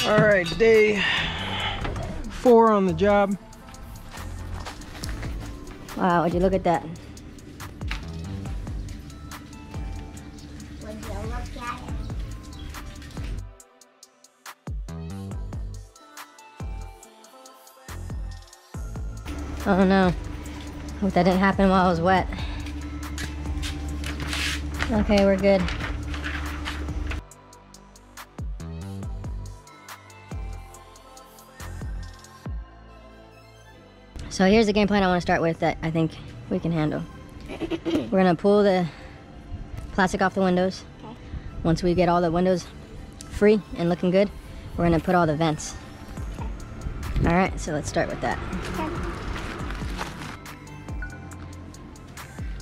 All right, day 4 on the job. Wow, would you look at that? Would you look at it? Oh no. Hope that didn't happen while I was wet. Okay, we're good. So here's the game plan I want to start with that I think we can handle. We're gonna pull the plastic off the windows. Okay. Once we get all the windows free and looking good, we're gonna put all the vents. Okay. All right, so let's start with that. Okay.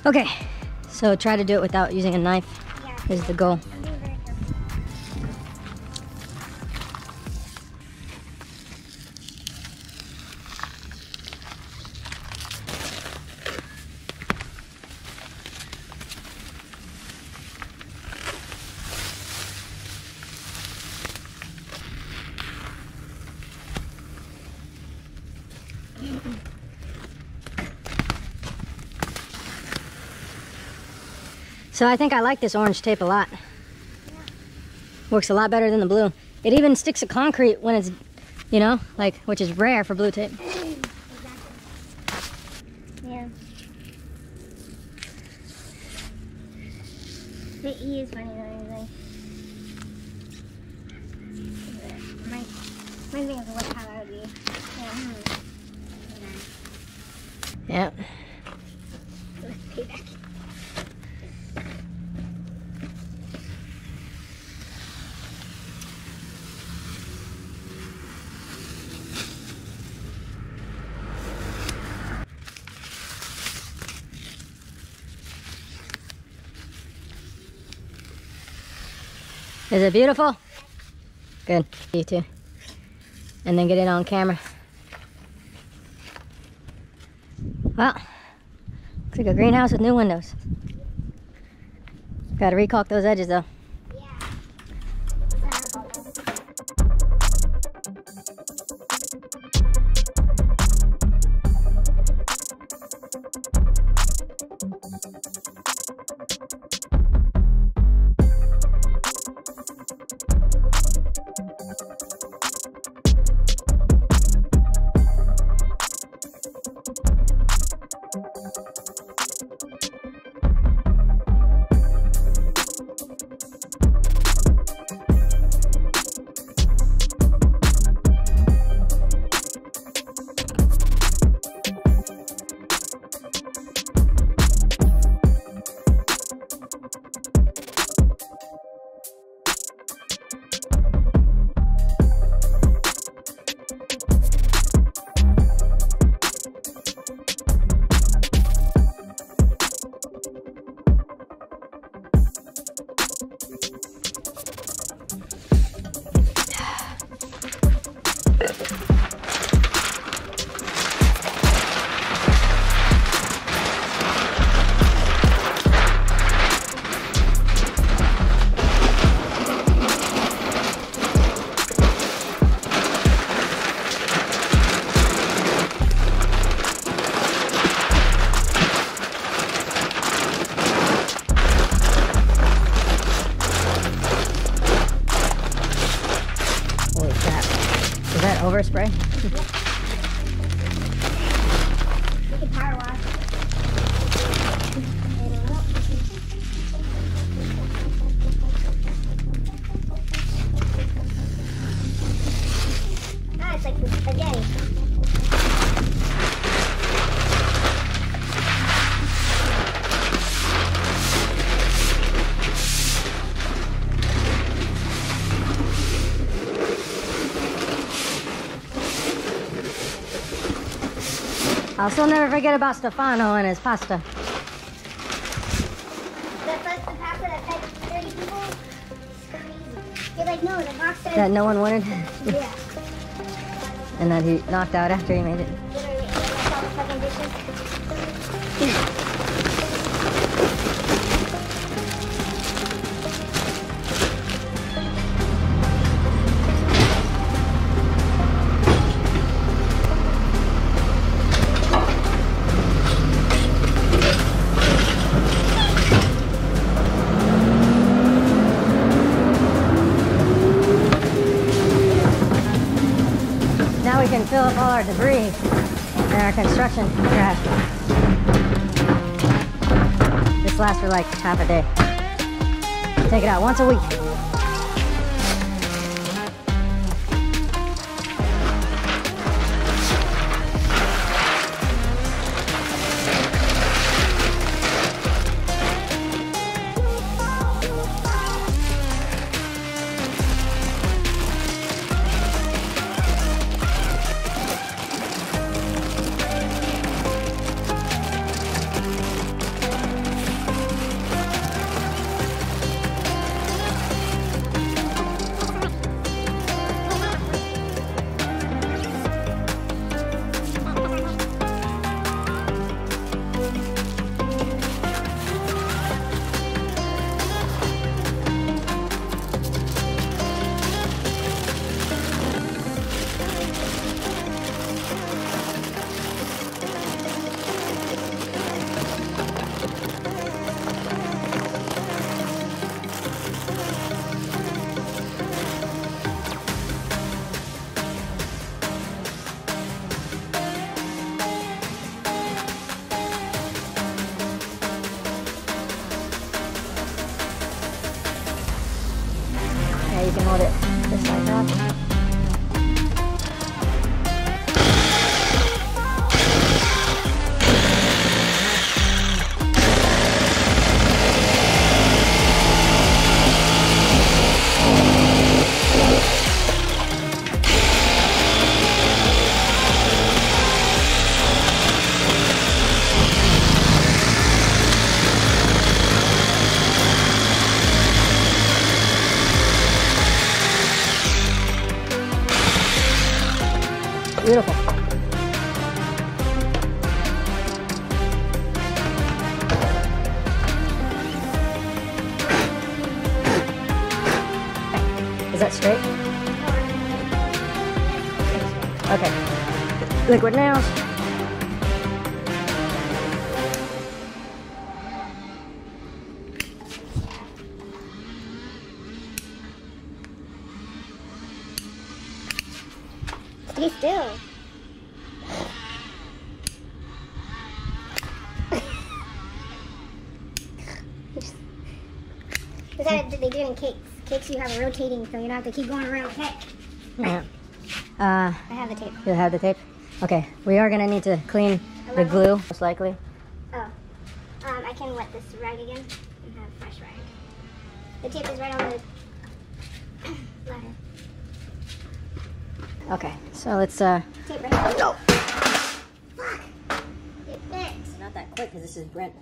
Okay, so try to do it without using a knife Yeah. is the goal. I'm being very careful. So I think I like this orange tape a lot. Works a lot better than the blue. It even sticks to concrete when it's, you know, like, which is rare for blue tape. Exactly. Yeah. The E is funny though, like. My thing is what how that would be. Yeah. Yeah. Let's payback. Is it beautiful? Good. You too. And then get it on camera. Well, looks like a greenhouse with new windows. Gotta recaulk those edges though. Overspray? You can power wash. Ah, it's like the spaghetti. I'll still never forget about Stefano and his pasta. That's like the pasta that fed 30 people. It's crazy. You're like, no, the box says. That no one wanted. Yeah. And that he knocked out after he made it. Literally, and that's all the fucking dishes. we can fill up all our debris in our construction trash. This lasts for like half a day. Take it out once a week. You can hold it this side up. Beautiful. Is that straight? Okay. Liquid nails. Stay still. Is that they do it in cakes? Cakes you have a rotating, so you don't have to keep going around cake. Yeah. I have the tape. You have the tape? Okay. We are gonna need to clean the glue, most likely. Oh. I can wet this rag again and have a fresh rag. The tape is right on the ladder. Okay, so let's Tape right here. go. Fuck! It bent. Not that quick because this is Brent